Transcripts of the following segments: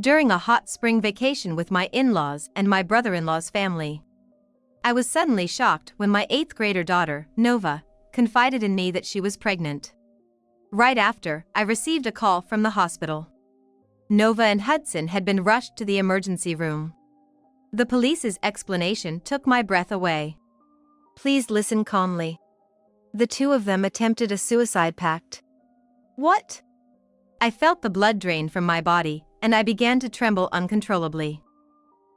during a hot spring vacation with my in-laws and my brother-in-law's family. I was suddenly shocked when my 8th grader daughter, Nova, confided in me that she was pregnant. Right after, I received a call from the hospital. Nova and Hudson had been rushed to the emergency room. The police's explanation took my breath away. Please listen calmly. The two of them attempted a suicide pact. What? I felt the blood drain from my body, and I began to tremble uncontrollably.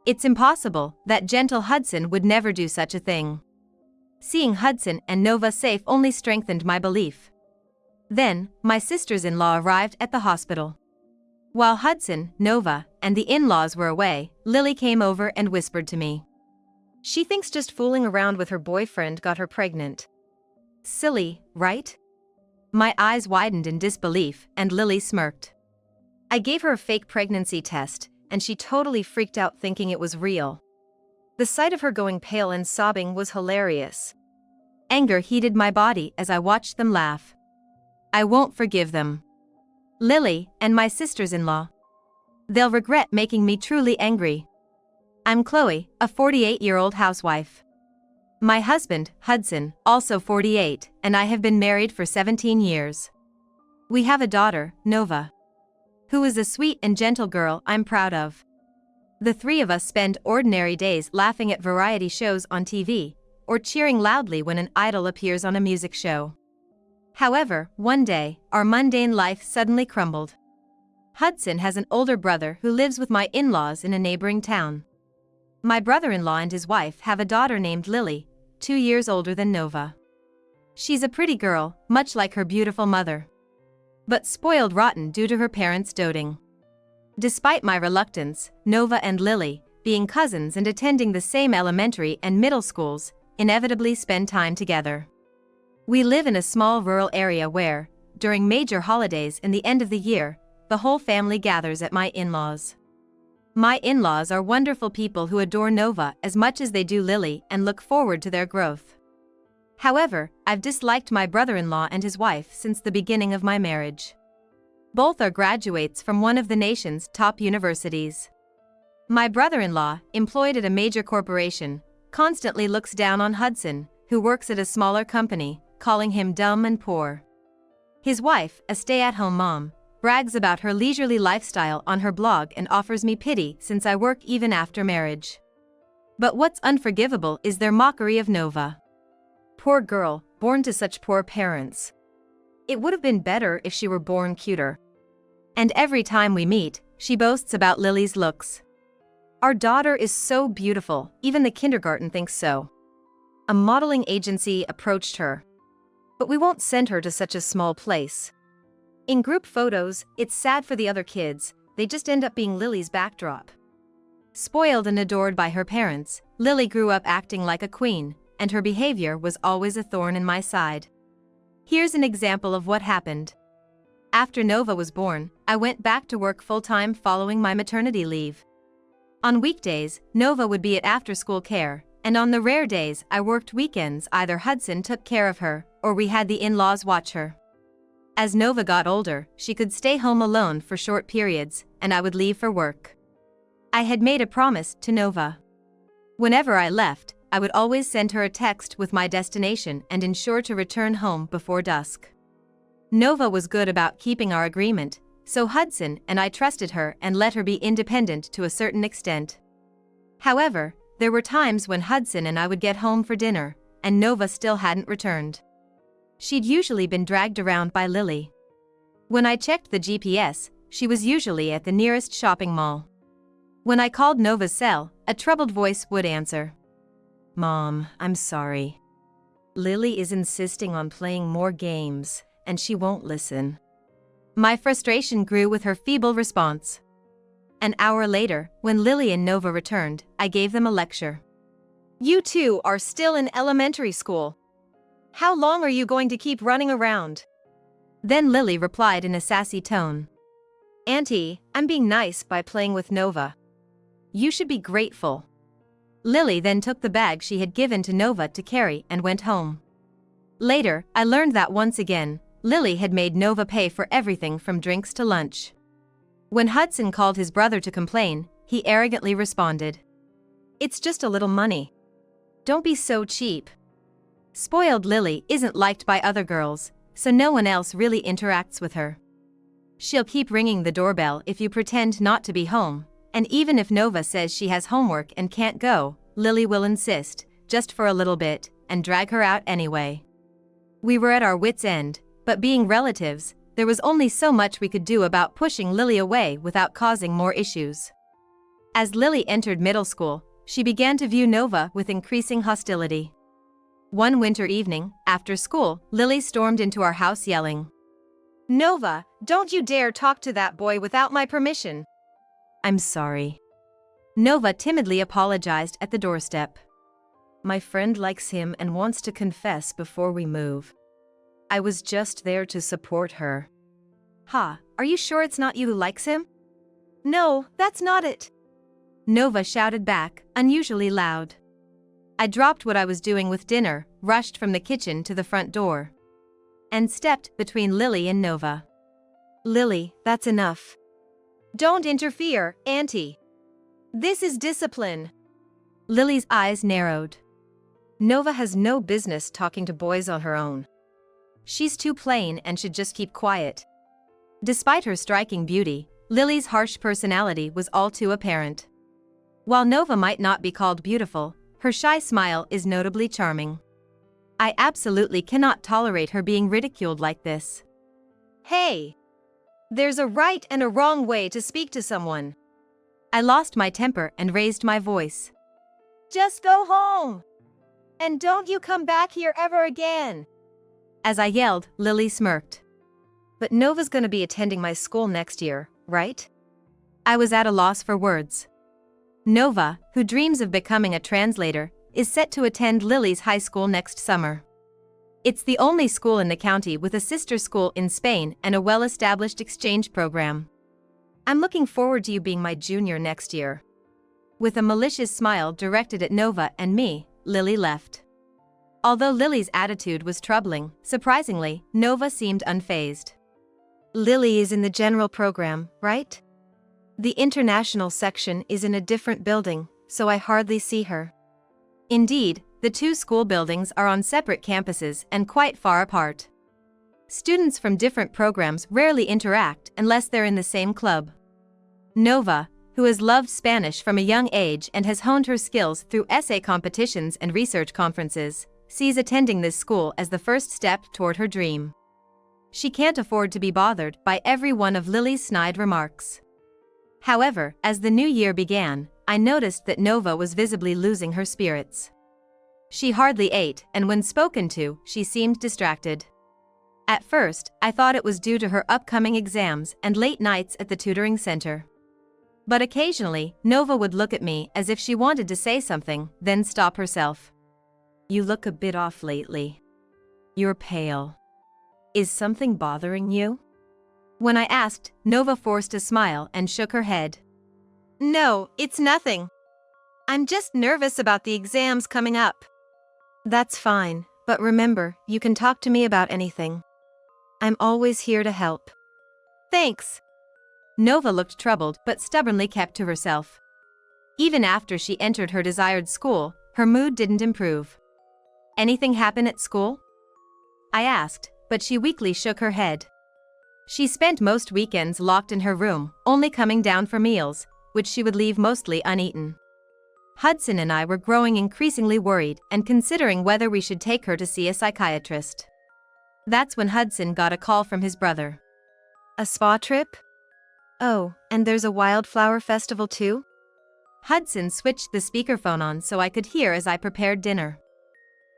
It's impossible that gentle Hudson would never do such a thing. Seeing Hudson and Nova safe only strengthened my belief. Then, my sisters-in-law arrived at the hospital. While Hudson, Nova, and the in-laws were away, Lily came over and whispered to me. She thinks just fooling around with her boyfriend got her pregnant. Silly, right? My eyes widened in disbelief, and Lily smirked. I gave her a fake pregnancy test, and she totally freaked out thinking it was real. The sight of her going pale and sobbing was hilarious. Anger heated my body as I watched them laugh. I won't forgive them. Lily and my sisters-in-law. They'll regret making me truly angry. I'm Chloe, a 48-year-old housewife. My husband, Hudson, also 48, and I have been married for 17 years. We have a daughter, Nova, who is a sweet and gentle girl I'm proud of. The three of us spend ordinary days laughing at variety shows on TV, or cheering loudly when an idol appears on a music show. However, one day, our mundane life suddenly crumbled. Hudson has an older brother who lives with my in-laws in a neighboring town. My brother-in-law and his wife have a daughter named Lily, 2 years older than Nova. She's a pretty girl, much like her beautiful mother, but spoiled rotten due to her parents' doting. Despite my reluctance, Nova and Lily, being cousins and attending the same elementary and middle schools, inevitably spend time together. We live in a small rural area where, during major holidays and the end of the year, the whole family gathers at my in-laws. My in-laws are wonderful people who adore Nova as much as they do Lily and look forward to their growth. However, I've disliked my brother-in-law and his wife since the beginning of my marriage. Both are graduates from one of the nation's top universities. My brother-in-law, employed at a major corporation, constantly looks down on Hudson, who works at a smaller company, calling him dumb and poor. His wife, a stay-at-home mom, brags about her leisurely lifestyle on her blog and offers me pity since I work even after marriage. But what's unforgivable is their mockery of Nova. Poor girl, born to such poor parents. It would have been better if she were born cuter. And every time we meet, she boasts about Lily's looks. Our daughter is so beautiful, even the kindergarten thinks so. A modeling agency approached her. But we won't send her to such a small place. In group photos, it's sad for the other kids, they just end up being Lily's backdrop. Spoiled and adored by her parents, Lily grew up acting like a queen, and her behavior was always a thorn in my side. Here's an example of what happened. After Nova was born, I went back to work full-time following my maternity leave. On weekdays, Nova would be at after-school care, and on the rare days I worked weekends either Hudson took care of her, or we had the in-laws watch her. As Nova got older, she could stay home alone for short periods, and I would leave for work. I had made a promise to Nova. Whenever I left, I would always send her a text with my destination and ensure to return home before dusk. Nova was good about keeping our agreement, so Hudson and I trusted her and let her be independent to a certain extent. However, there were times when Hudson and I would get home for dinner, and Nova still hadn't returned. She'd usually been dragged around by Lily. When I checked the GPS, she was usually at the nearest shopping mall. When I called Nova's cell, a troubled voice would answer. Mom, I'm sorry. Lily is insisting on playing more games, and she won't listen. My frustration grew with her feeble response. An hour later, when Lily and Nova returned, I gave them a lecture. You two are still in elementary school. How long are you going to keep running around? Then Lily replied in a sassy tone. Auntie, I'm being nice by playing with Nova. You should be grateful. Lily then took the bag she had given to Nova to carry and went home. Later, I learned that once again, Lily had made Nova pay for everything from drinks to lunch. When Hudson called his brother to complain, he arrogantly responded, "It's just a little money. Don't be so cheap." Spoiled Lily isn't liked by other girls, so no one else really interacts with her. She'll keep ringing the doorbell if you pretend not to be home, and even if Nova says she has homework and can't go, Lily will insist, just for a little bit, and drag her out anyway. We were at our wits' end, but being relatives, there was only so much we could do about pushing Lily away without causing more issues. As Lily entered middle school, she began to view Nova with increasing hostility. One winter evening, after school, Lily stormed into our house yelling, "Nova, don't you dare talk to that boy without my permission." "I'm sorry." Nova timidly apologized at the doorstep. "My friend likes him and wants to confess before we move. I was just there to support her." "Ha, are you sure it's not you who likes him?" "No, that's not it," Nova shouted back, unusually loud. I dropped what I was doing with dinner, rushed from the kitchen to the front door, and stepped between Lily and Nova. "Lily, that's enough. Don't interfere, Auntie. This is discipline." Lily's eyes narrowed. Nova has no business talking to boys on her own. She's too plain and should just keep quiet. Despite her striking beauty, Lily's harsh personality was all too apparent. While Nova might not be called beautiful, her shy smile is notably charming. I absolutely cannot tolerate her being ridiculed like this. "Hey! There's a right and a wrong way to speak to someone." I lost my temper and raised my voice. "Just go home! And don't you come back here ever again!" As I yelled, Lily smirked. "But Nova's gonna be attending my school next year, right?" I was at a loss for words. Nova, who dreams of becoming a translator, is set to attend Lily's high school next summer. It's the only school in the county with a sister school in Spain and a well-established exchange program. "I'm looking forward to you being my junior next year." With a malicious smile directed at Nova and me, Lily left. Although Lily's attitude was troubling, surprisingly, Nova seemed unfazed. "Lily is in the general program, right? The international section is in a different building, so I hardly see her." Indeed, the two school buildings are on separate campuses and quite far apart. Students from different programs rarely interact unless they're in the same club. Nova, who has loved Spanish from a young age and has honed her skills through essay competitions and research conferences, sees attending this school as the first step toward her dream. She can't afford to be bothered by every one of Lily's snide remarks. However, as the new year began, I noticed that Nova was visibly losing her spirits. She hardly ate, and when spoken to, she seemed distracted. At first, I thought it was due to her upcoming exams and late nights at the tutoring center. But occasionally, Nova would look at me as if she wanted to say something, then stop herself. "You look a bit off lately. You're pale. Is something bothering you?" When I asked, Nova forced a smile and shook her head. "No, it's nothing. I'm just nervous about the exams coming up." "That's fine, but remember, you can talk to me about anything. I'm always here to help." "Thanks." Nova looked troubled but stubbornly kept to herself. Even after she entered her desired school, her mood didn't improve. "Anything happen at school?" I asked, but she weakly shook her head. She spent most weekends locked in her room, only coming down for meals, which she would leave mostly uneaten. Hudson and I were growing increasingly worried and considering whether we should take her to see a psychiatrist. That's when Hudson got a call from his brother. "A spa trip? Oh, and there's a wildflower festival too?" Hudson switched the speakerphone on so I could hear as I prepared dinner.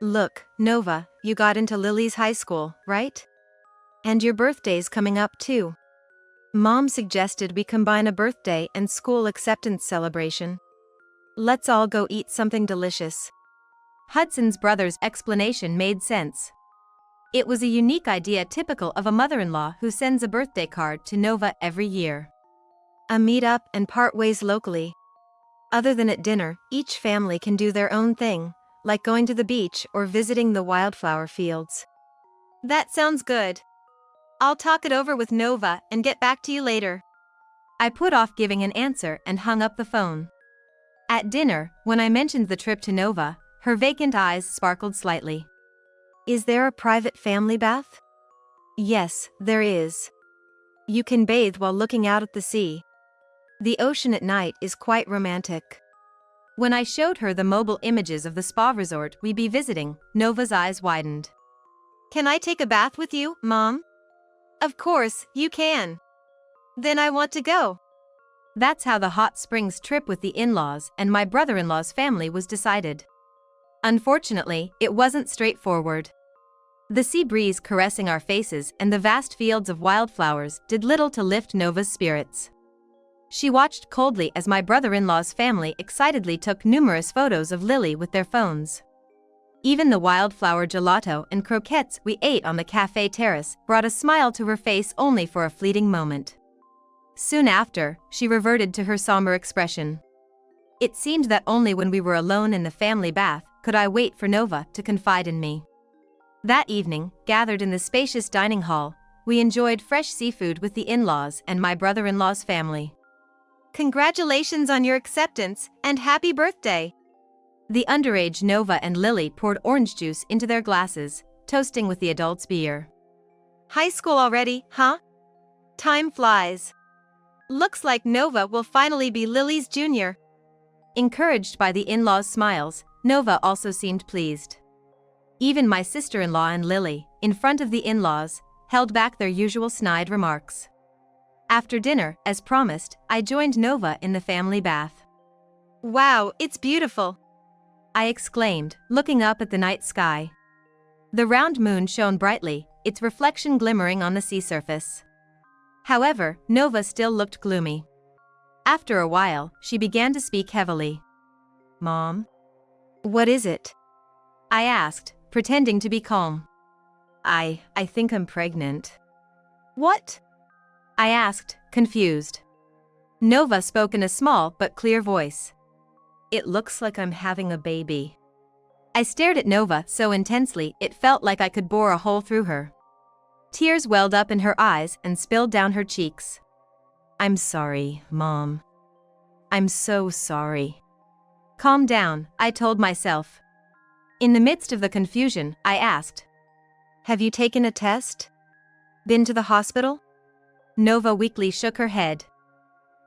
"Look, Nova, you got into Lily's high school, right? And your birthday's coming up too. Mom suggested we combine a birthday and school acceptance celebration. Let's all go eat something delicious." Hudson's brother's explanation made sense. It was a unique idea typical of a mother-in-law who sends a birthday card to Nova every year. A meet-up and part ways locally. Other than at dinner, each family can do their own thing, like going to the beach or visiting the wildflower fields. "That sounds good. I'll talk it over with Nova and get back to you later." I put off giving an answer and hung up the phone. At dinner, when I mentioned the trip to Nova, her vacant eyes sparkled slightly. Is there a private family bath? Yes, there is. You can bathe while looking out at the sea. The ocean at night is quite romantic. When I showed her the mobile images of the spa resort we'd be visiting, Nova's eyes widened. Can I take a bath with you, Mom? Of course, you can. Then I want to go. That's how the hot springs trip with the in-laws and my brother-in-law's family was decided. Unfortunately, it wasn't straightforward. The sea breeze caressing our faces and the vast fields of wildflowers did little to lift Nova's spirits. She watched coldly as my brother-in-law's family excitedly took numerous photos of Lily with their phones. Even the wildflower gelato and croquettes we ate on the cafe terrace brought a smile to her face only for a fleeting moment. Soon after, she reverted to her somber expression. It seemed that only when we were alone in the family bath could I wait for Nova to confide in me. That evening, gathered in the spacious dining hall, we enjoyed fresh seafood with the in-laws and my brother-in-law's family. Congratulations on your acceptance, and happy birthday! The underage Nova and Lily poured orange juice into their glasses, toasting with the adults' beer. High school already, huh? Time flies. Looks like Nova will finally be Lily's junior. Encouraged by the in-laws' smiles, Nova also seemed pleased. Even my sister-in-law and Lily, in front of the in-laws, held back their usual snide remarks. After dinner, as promised, I joined Nova in the family bath. Wow, it's beautiful! I exclaimed, looking up at the night sky. The round moon shone brightly, its reflection glimmering on the sea surface. However, Nova still looked gloomy. After a while, she began to speak heavily. Mom? What is it? I asked, pretending to be calm. I think I'm pregnant. What? I asked, confused. Nova spoke in a small but clear voice. It looks like I'm having a baby. I stared at Nova so intensely it felt like I could bore a hole through her. Tears welled up in her eyes and spilled down her cheeks. I'm sorry, Mom. I'm so sorry. Calm down, I told myself. In the midst of the confusion, I asked. Have you taken a test? Been to the hospital? Nova weakly shook her head.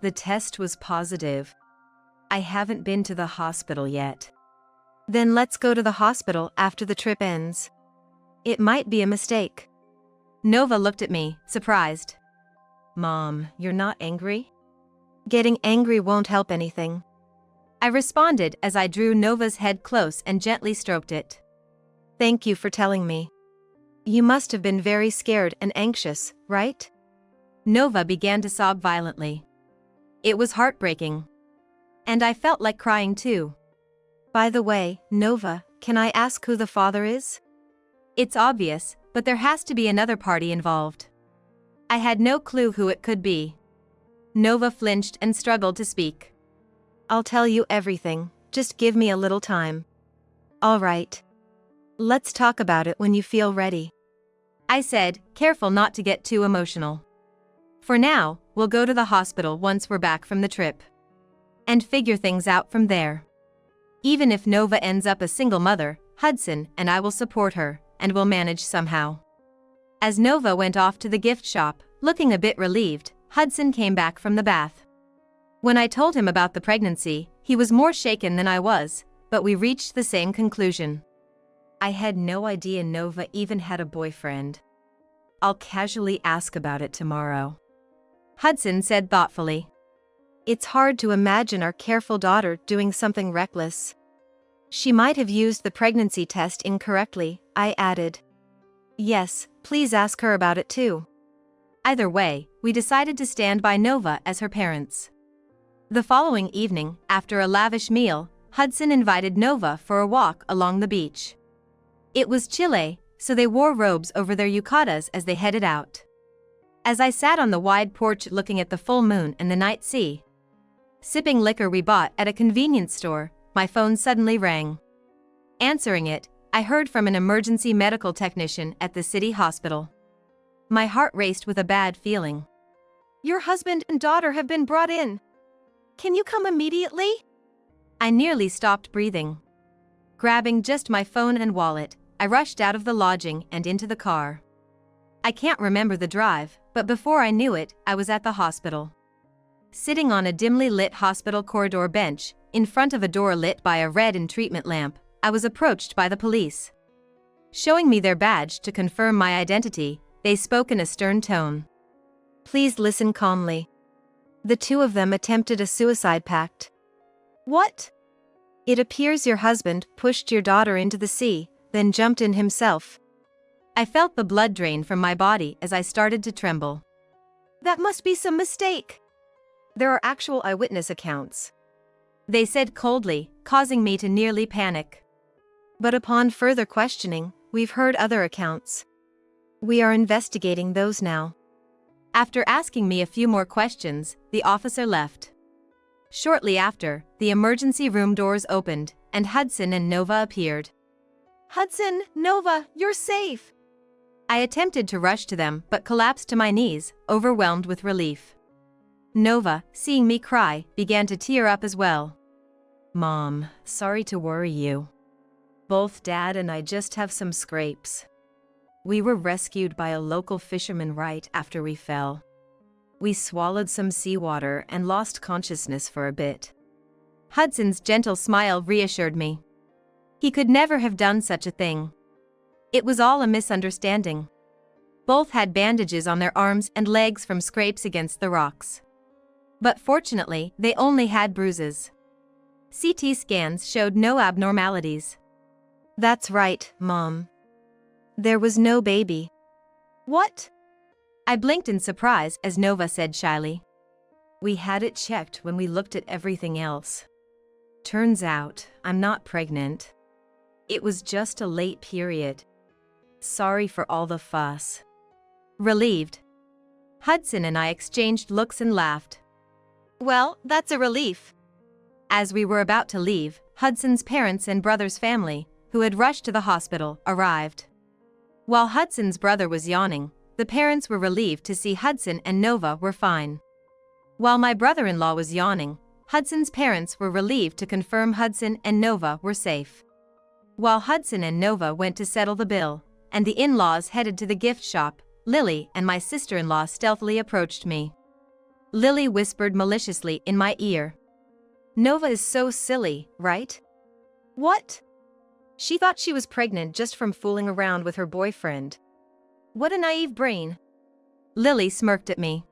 The test was positive. I haven't been to the hospital yet. Then let's go to the hospital after the trip ends. It might be a mistake. Nova looked at me, surprised. Mom, you're not angry? Getting angry won't help anything. I responded as I drew Nova's head close and gently stroked it. Thank you for telling me. You must have been very scared and anxious, right? Nova began to sob violently. It was heartbreaking. And I felt like crying too. By the way, Nova, can I ask who the father is? It's obvious, but there has to be another party involved. I had no clue who it could be. Nova flinched and struggled to speak. I'll tell you everything, just give me a little time. All right. Let's talk about it when you feel ready. I said, careful not to get too emotional. For now, we'll go to the hospital once we're back from the trip. And figure things out from there. Even if Nova ends up a single mother, Hudson and I will support her, and will manage somehow. As Nova went off to the gift shop, looking a bit relieved, Hudson came back from the bath. When I told him about the pregnancy, he was more shaken than I was, but we reached the same conclusion. I had no idea Nova even had a boyfriend. I'll casually ask about it tomorrow. Hudson said thoughtfully. It's hard to imagine our careful daughter doing something reckless. She might have used the pregnancy test incorrectly, I added. Yes, please ask her about it too. Either way, we decided to stand by Nova as her parents. The following evening, after a lavish meal, Hudson invited Nova for a walk along the beach. It was Chile, so they wore robes over their yucatas as they headed out. As I sat on the wide porch looking at the full moon and the night sea, sipping liquor we bought at a convenience store, my phone suddenly rang. Answering it, I heard from an emergency medical technician at the city hospital. My heart raced with a bad feeling. Your husband and daughter have been brought in. Can you come immediately? I nearly stopped breathing. Grabbing just my phone and wallet, I rushed out of the lodging and into the car. I can't remember the drive, but before I knew it, I was at the hospital. Sitting on a dimly lit hospital corridor bench, in front of a door lit by a red and treatment lamp, I was approached by the police. Showing me their badge to confirm my identity, they spoke in a stern tone. Please listen calmly. The two of them attempted a suicide pact. What? It appears your husband pushed your daughter into the sea, then jumped in himself. I felt the blood drain from my body as I started to tremble. That must be some mistake. There are actual eyewitness accounts, they said coldly, causing me to nearly panic. But upon further questioning, we've heard other accounts. We are investigating those now. After asking me a few more questions, the officer left. Shortly after, the emergency room doors opened, and Hudson and Nova appeared. Hudson, Nova, you're safe. I attempted to rush to them but collapsed to my knees, overwhelmed with relief. Nova, seeing me cry, began to tear up as well. Mom, sorry to worry you. Both Dad and I just have some scrapes. We were rescued by a local fisherman right after we fell. We swallowed some seawater and lost consciousness for a bit. Hudson's gentle smile reassured me. He could never have done such a thing. It was all a misunderstanding. Both had bandages on their arms and legs from scrapes against the rocks. But fortunately, they only had bruises. CT scans showed no abnormalities. That's right, Mom. There was no baby. What? I blinked in surprise as Nova said shyly. We had it checked when we looked at everything else. Turns out, I'm not pregnant. It was just a late period. Sorry for all the fuss. Relieved. Hudson and I exchanged looks and laughed. Well, that's a relief. As we were about to leave, Hudson's parents and brother's family, who had rushed to the hospital, arrived. While Hudson's brother was yawning, the parents were relieved to see Hudson and Nova were fine. While my brother-in-law was yawning, Hudson's parents were relieved to confirm Hudson and Nova were safe. While Hudson and Nova went to settle the bill, and the in-laws headed to the gift shop, Lily and my sister-in-law stealthily approached me. Lily whispered maliciously in my ear. Nova is so silly, right? What? She thought she was pregnant just from fooling around with her boyfriend. What a naive brain. Lily smirked at me.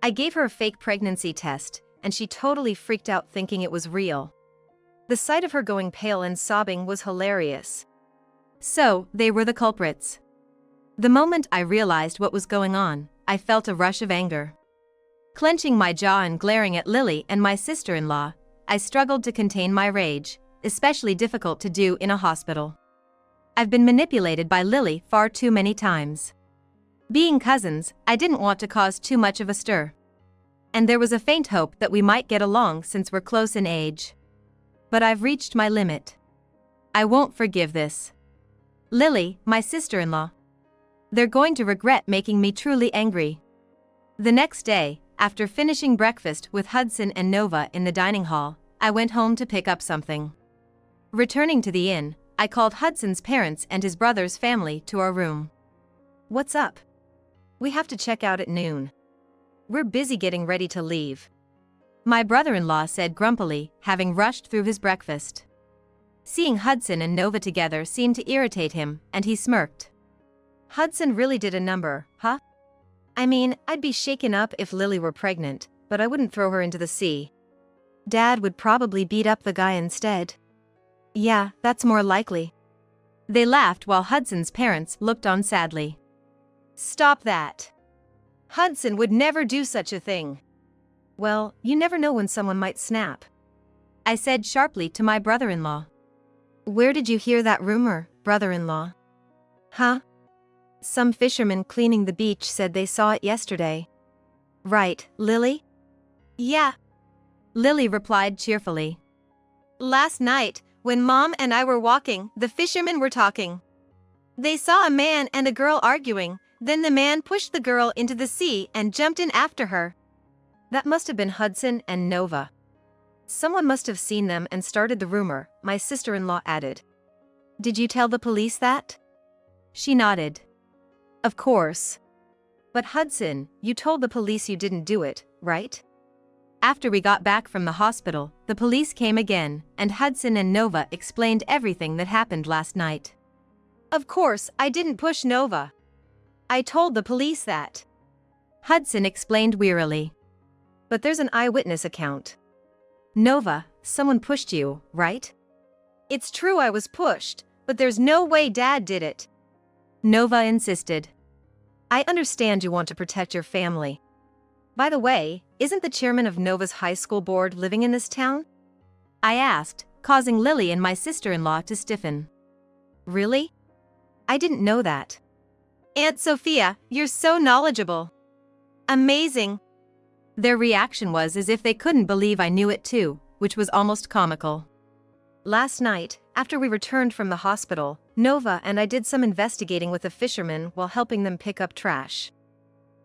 I gave her a fake pregnancy test, and she totally freaked out thinking it was real. The sight of her going pale and sobbing was hilarious. So, they were the culprits. The moment I realized what was going on, I felt a rush of anger. Clenching my jaw and glaring at Lily and my sister-in-law, I struggled to contain my rage, especially difficult to do in a hospital. I've been manipulated by Lily far too many times. Being cousins, I didn't want to cause too much of a stir. And there was a faint hope that we might get along since we're close in age. But I've reached my limit. I won't forgive this. Lily, my sister-in-law. They're going to regret making me truly angry. The next day, after finishing breakfast with Hudson and Nova in the dining hall, I went home to pick up something. Returning to the inn, I called Hudson's parents and his brother's family to our room. What's up? We have to check out at noon. We're busy getting ready to leave. My brother-in-law said grumpily, having rushed through his breakfast. Seeing Hudson and Nova together seemed to irritate him, and he smirked. Hudson really did a number, huh? I mean, I'd be shaken up if Lily were pregnant, but I wouldn't throw her into the sea. Dad would probably beat up the guy instead. Yeah, that's more likely. They laughed while Hudson's parents looked on sadly. Stop that. Hudson would never do such a thing. Well, you never know when someone might snap. I said sharply to my brother-in-law. Where did you hear that rumor, brother-in-law? Huh? Some fishermen cleaning the beach said they saw it yesterday. Right, Lily? Yeah. Lily replied cheerfully. Last night, when Mom and I were walking, the fishermen were talking. They saw a man and a girl arguing, Then the man pushed the girl into the sea and jumped in after her. That must have been Hudson and Nova. Someone must have seen them and started the rumor, my sister-in-law added. Did you tell the police that? She nodded. Of course. But Hudson, you told the police you didn't do it, right? After we got back from the hospital, the police came again, and Hudson and Nova explained everything that happened last night. Of course, I didn't push Nova. I told the police that. Hudson explained wearily. But there's an eyewitness account. Nova, someone pushed you, right? It's true I was pushed, but there's no way Dad did it. Nova insisted. I understand you want to protect your family. By the way, isn't the chairman of Nova's high school board living in this town? I asked, causing Lily and my sister-in-law to stiffen. Really? I didn't know that. Aunt Sophia, you're so knowledgeable. Amazing. Their reaction was as if they couldn't believe I knew it too, which was almost comical. Last night, after we returned from the hospital, Nova and I did some investigating with the fishermen while helping them pick up trash.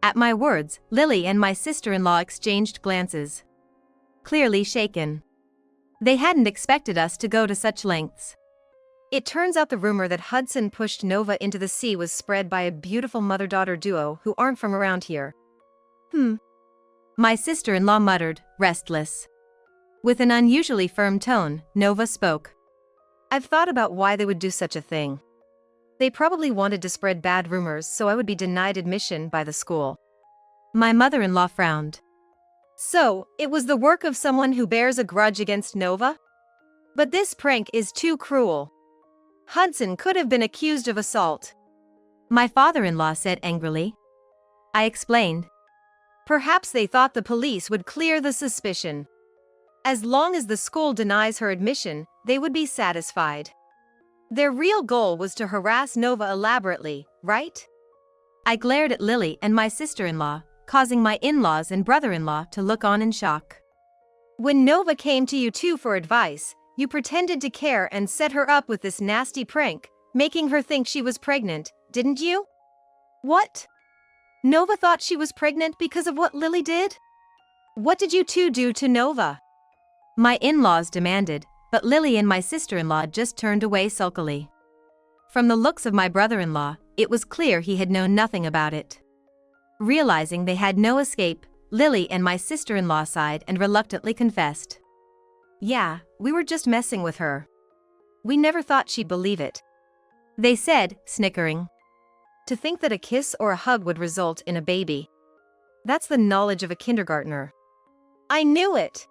At my words, Lily and my sister-in-law exchanged glances. Clearly shaken. They hadn't expected us to go to such lengths. It turns out the rumor that Hudson pushed Nova into the sea was spread by a beautiful mother-daughter duo who aren't from around here. My sister-in-law muttered, restless. With an unusually firm tone, Nova spoke. I've thought about why they would do such a thing. They probably wanted to spread bad rumors so I would be denied admission by the school. My mother-in-law frowned. So, it was the work of someone who bears a grudge against Nova? But this prank is too cruel. Hudson could have been accused of assault. My father-in-law said angrily. I explained. Perhaps they thought the police would clear the suspicion. As long as the school denies her admission, they would be satisfied. Their real goal was to harass Nova elaborately, right? I glared at Lily and my sister-in-law, causing my in-laws and brother-in-law to look on in shock. When Nova came to you two for advice, you pretended to care and set her up with this nasty prank, making her think she was pregnant, didn't you? What? Nova thought she was pregnant because of what Lily did? What did you two do to Nova? My in-laws demanded, but Lily and my sister-in-law just turned away sulkily. From the looks of my brother-in-law, it was clear he had known nothing about it. Realizing they had no escape, Lily and my sister-in-law sighed and reluctantly confessed. Yeah, we were just messing with her. We never thought she'd believe it. They said, snickering. To think that a kiss or a hug would result in a baby. That's the knowledge of a kindergartner. I knew it!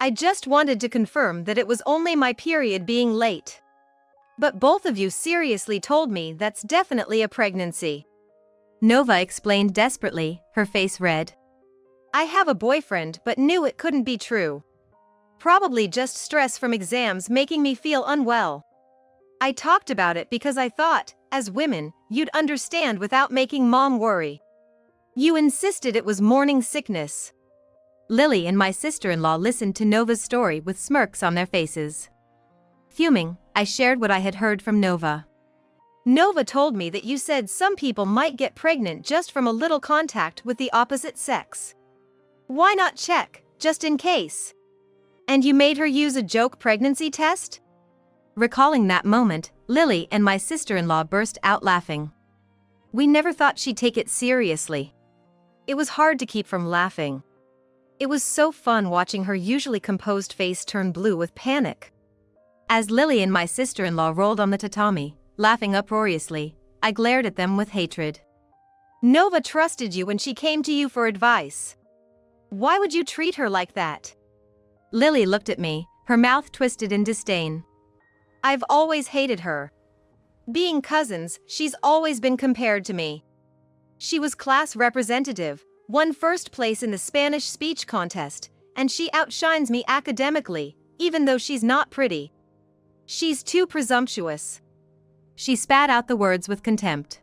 I just wanted to confirm that it was only my period being late. But both of you seriously told me that's definitely a pregnancy. Nova explained desperately, her face red. I have a boyfriend but knew it couldn't be true. Probably just stress from exams making me feel unwell. I talked about it because I thought, as women, you'd understand without making Mom worry. You insisted it was morning sickness. Lily and my sister-in-law listened to Nova's story with smirks on their faces. Fuming, I shared what I had heard from Nova. Nova told me that you said some people might get pregnant just from a little contact with the opposite sex. Why not check, just in case? And you made her use a joke pregnancy test? Recalling that moment, Lily and my sister-in-law burst out laughing. We never thought she'd take it seriously. It was hard to keep from laughing. It was so fun watching her usually composed face turn blue with panic. As Lily and my sister-in-law rolled on the tatami, laughing uproariously, I glared at them with hatred. Nova trusted you when she came to you for advice. Why would you treat her like that? Lily looked at me, her mouth twisted in disdain. I've always hated her. Being cousins, she's always been compared to me. She was class representative, won first place in the Spanish speech contest, and she outshines me academically, even though she's not pretty. She's too presumptuous. She spat out the words with contempt.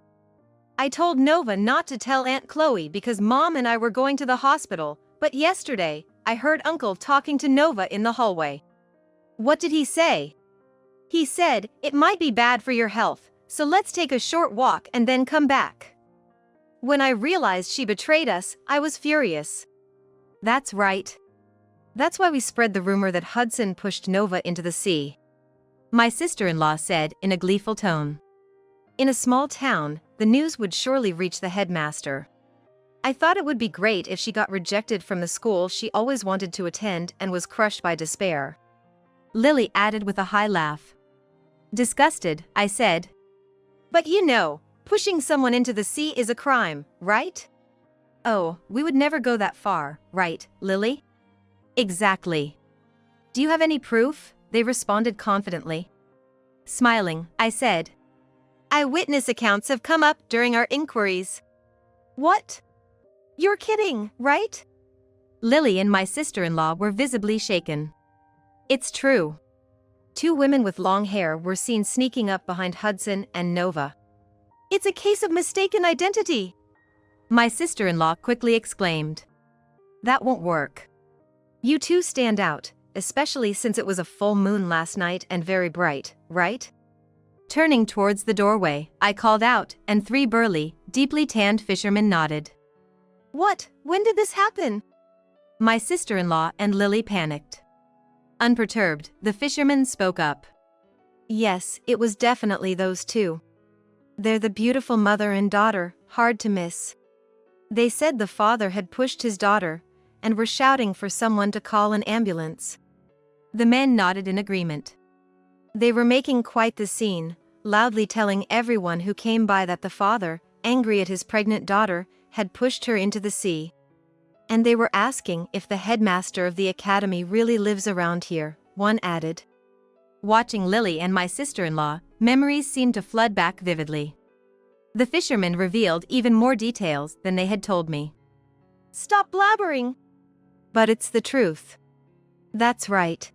I told Nova not to tell Aunt Chloe because Mom and I were going to the hospital, but yesterday, I heard Uncle talking to Nova in the hallway. What did he say? He said, it might be bad for your health, so let's take a short walk and then come back. When I realized she betrayed us, I was furious. That's right. That's why we spread the rumor that Hudson pushed Nova into the sea. My sister-in-law said in a gleeful tone. In a small town, the news would surely reach the headmaster. I thought it would be great if she got rejected from the school she always wanted to attend and was crushed by despair. Lily added with a high laugh. Disgusted, I said. But you know, pushing someone into the sea is a crime, right? Oh, we would never go that far, right, Lily? Exactly. Do you have any proof? They responded confidently. Smiling, I said. Eyewitness accounts have come up during our inquiries. What? You're kidding, right? Lily and my sister-in-law were visibly shaken. It's true. 2 women with long hair were seen sneaking up behind Hudson and Nova. It's a case of mistaken identity, my sister-in-law quickly exclaimed. That won't work. You two stand out, especially since it was a full moon last night and very bright, right? Turning towards the doorway, I called out, and 3 burly, deeply tanned fishermen nodded. What? When did this happen? My sister-in-law and Lily panicked. Unperturbed, the fishermen spoke up. Yes, it was definitely those 2. They're the beautiful mother and daughter, hard to miss. They said the father had pushed his daughter, and were shouting for someone to call an ambulance. The men nodded in agreement. They were making quite the scene, loudly telling everyone who came by that the father, angry at his pregnant daughter, had pushed her into the sea. And they were asking if the headmaster of the academy really lives around here, one added. Watching Lily and my sister-in-law, memories seemed to flood back vividly. The fishermen revealed even more details than they had told me. Stop blabbering! But it's the truth. That's right.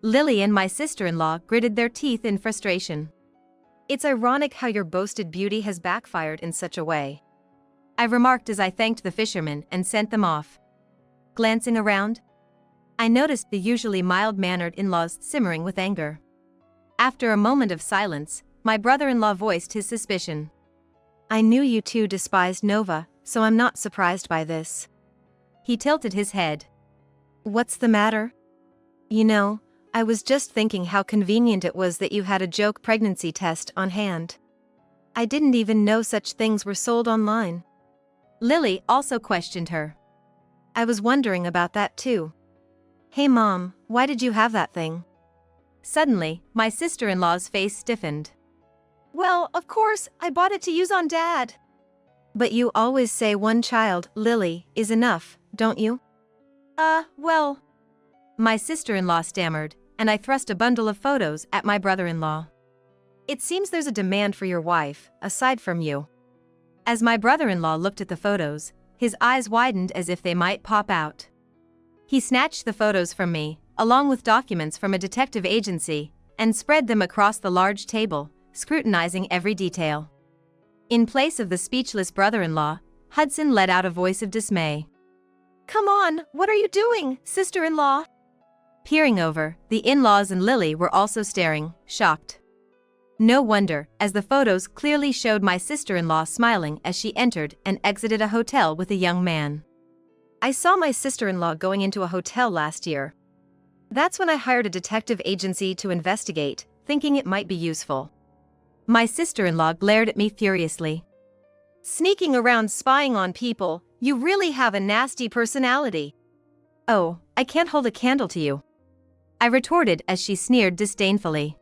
Lily and my sister-in-law gritted their teeth in frustration. It's ironic how your boasted beauty has backfired in such a way, I remarked as I thanked the fishermen and sent them off. Glancing around, I noticed the usually mild-mannered in-laws simmering with anger. After a moment of silence, my brother-in-law voiced his suspicion. I knew you two despised Nova, so I'm not surprised by this. He tilted his head. What's the matter? You know, I was just thinking how convenient it was that you had a joke pregnancy test on hand. I didn't even know such things were sold online. Lily also questioned her. I was wondering about that too. Hey Mom, why did you have that thing? Suddenly, my sister-in-law's face stiffened. Well, of course, I bought it to use on Dad. But you always say one child, Lily, is enough, don't you? Well. My sister-in-law stammered, and I thrust a bundle of photos at my brother-in-law. It seems there's a demand for your wife, aside from you. As my brother-in-law looked at the photos, his eyes widened as if they might pop out. He snatched the photos from me, along with documents from a detective agency, and spread them across the large table, scrutinizing every detail. In place of the speechless brother-in-law, Hudson let out a voice of dismay. Come on, what are you doing, sister-in-law? Peering over, the in-laws and Lily were also staring, shocked. No wonder, as the photos clearly showed my sister-in-law smiling as she entered and exited a hotel with a young man. I saw my sister-in-law going into a hotel last year. That's when I hired a detective agency to investigate, thinking it might be useful. My sister-in-law glared at me furiously. Sneaking around spying on people, you really have a nasty personality. Oh, I can't hold a candle to you, I retorted as she sneered disdainfully.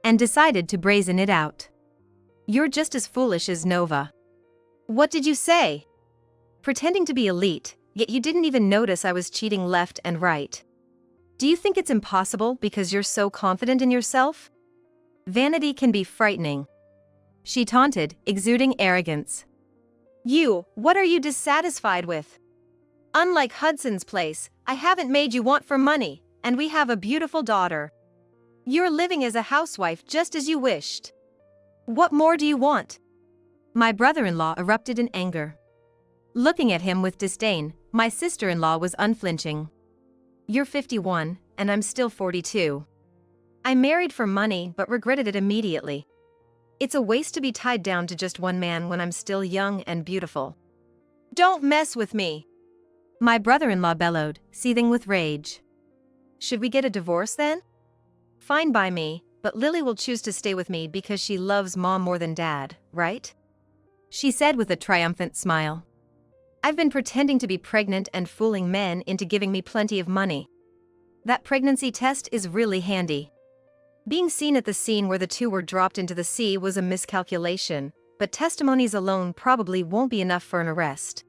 And decided to brazen it out. You're just as foolish as Nova. What did you say? Pretending to be elite, yet you didn't even notice I was cheating left and right. Do you think it's impossible because you're so confident in yourself? Vanity can be frightening, she taunted, exuding arrogance. What are you dissatisfied with? Unlike Hudson's place, I haven't made you want for money, and we have a beautiful daughter. You're living as a housewife just as you wished. What more do you want? My brother-in-law erupted in anger. Looking at him with disdain, my sister-in-law was unflinching. You're 51, and I'm still 42. I married for money but regretted it immediately. It's a waste to be tied down to just one man when I'm still young and beautiful. Don't mess with me, my brother-in-law bellowed, seething with rage. Should we get a divorce then? Fine by me, but Lily will choose to stay with me because she loves Mom more than Dad, right? She said with a triumphant smile. I've been pretending to be pregnant and fooling men into giving me plenty of money. That pregnancy test is really handy. Being seen at the scene where the two were dropped into the sea was a miscalculation, but testimonies alone probably won't be enough for an arrest.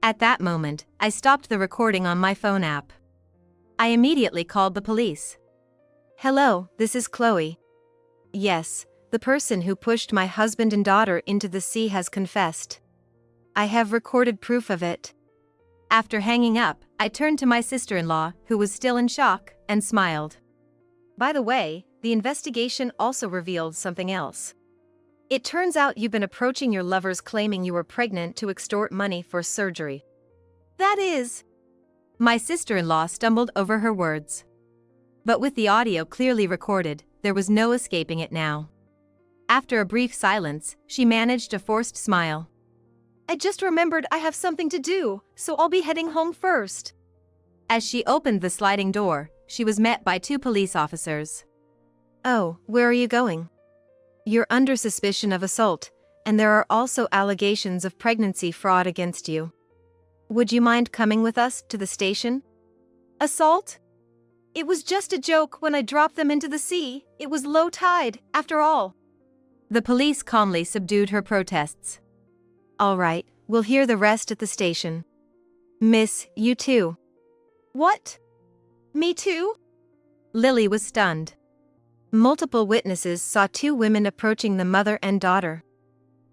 At that moment, I stopped the recording on my phone app. I immediately called the police. Hello, this is Chloe. Yes, the person who pushed my husband and daughter into the sea has confessed. I have recorded proof of it. After hanging up, I turned to my sister-in-law, who was still in shock, and smiled. By the way, the investigation also revealed something else. It turns out you've been approaching your lovers claiming you were pregnant to extort money for surgery. That is... My sister-in-law stumbled over her words. But with the audio clearly recorded, there was no escaping it now. After a brief silence, she managed a forced smile. I just remembered I have something to do, so I'll be heading home first. As she opened the sliding door, she was met by 2 police officers. Oh, where are you going? You're under suspicion of assault, and there are also allegations of pregnancy fraud against you. Would you mind coming with us to the station? Assault? It was just a joke when I dropped them into the sea. It was low tide, after all. The police calmly subdued her protests. All right, we'll hear the rest at the station. Miss, you too. What? Me too? Lily was stunned. Multiple witnesses saw 2 women approaching the mother and daughter.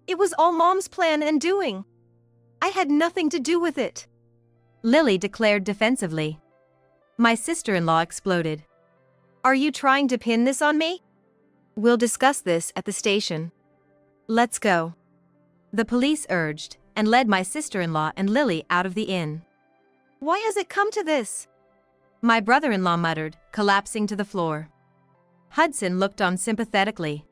It was all Mom's plan and doing. I had nothing to do with it. Lily declared defensively. My sister-in-law exploded. Are you trying to pin this on me? We'll discuss this at the station. Let's go. The police urged, and led my sister-in-law and Lily out of the inn. Why has it come to this? My brother-in-law muttered, collapsing to the floor. Hudson looked on sympathetically.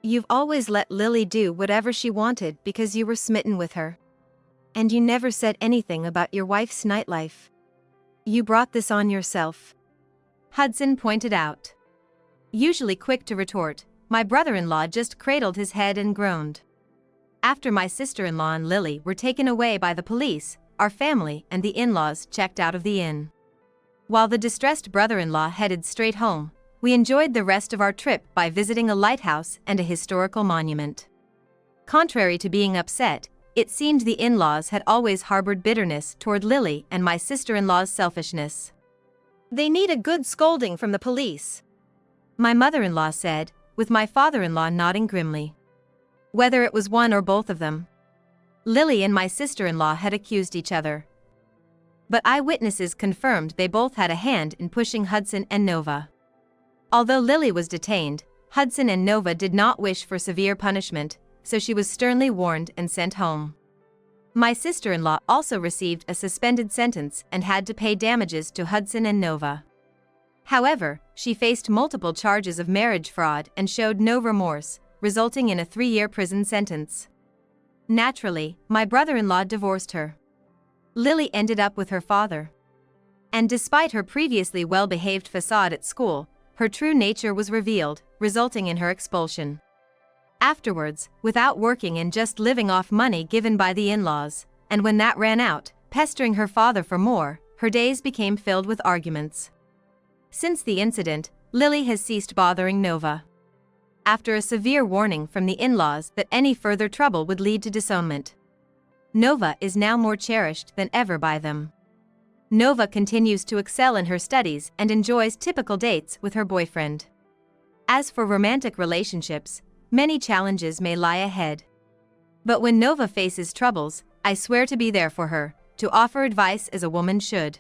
You've always let Lily do whatever she wanted because you were smitten with her. And you never said anything about your wife's nightlife. You brought this on yourself. Hudson pointed out. Usually quick to retort, my brother-in-law just cradled his head and groaned. After my sister-in-law and Lily were taken away by the police, our family and the in-laws checked out of the inn. While the distressed brother-in-law headed straight home, we enjoyed the rest of our trip by visiting a lighthouse and a historical monument. Contrary to being upset, it seemed the in-laws had always harbored bitterness toward Lily and my sister-in-law's selfishness. They need a good scolding from the police, my mother-in-law said, with my father-in-law nodding grimly. Whether it was one or both of them. Lily and my sister-in-law had accused each other. But eyewitnesses confirmed they both had a hand in pushing Hudson and Nova. Although Lily was detained, Hudson and Nova did not wish for severe punishment, so she was sternly warned and sent home. My sister-in-law also received a suspended sentence and had to pay damages to Hudson and Nova. However, she faced multiple charges of marriage fraud and showed no remorse, resulting in a 3-year prison sentence. Naturally, my brother-in-law divorced her. Lily ended up with her father. And despite her previously well-behaved facade at school, her true nature was revealed, resulting in her expulsion. Afterwards, without working and just living off money given by the in-laws, and when that ran out, pestering her father for more, her days became filled with arguments. Since the incident, Lily has ceased bothering Nova. After a severe warning from the in-laws that any further trouble would lead to disownment, Nova is now more cherished than ever by them. Nova continues to excel in her studies and enjoys typical dates with her boyfriend. As for romantic relationships, many challenges may lie ahead. But when Nova faces troubles, I swear to be there for her, to offer advice as a woman should.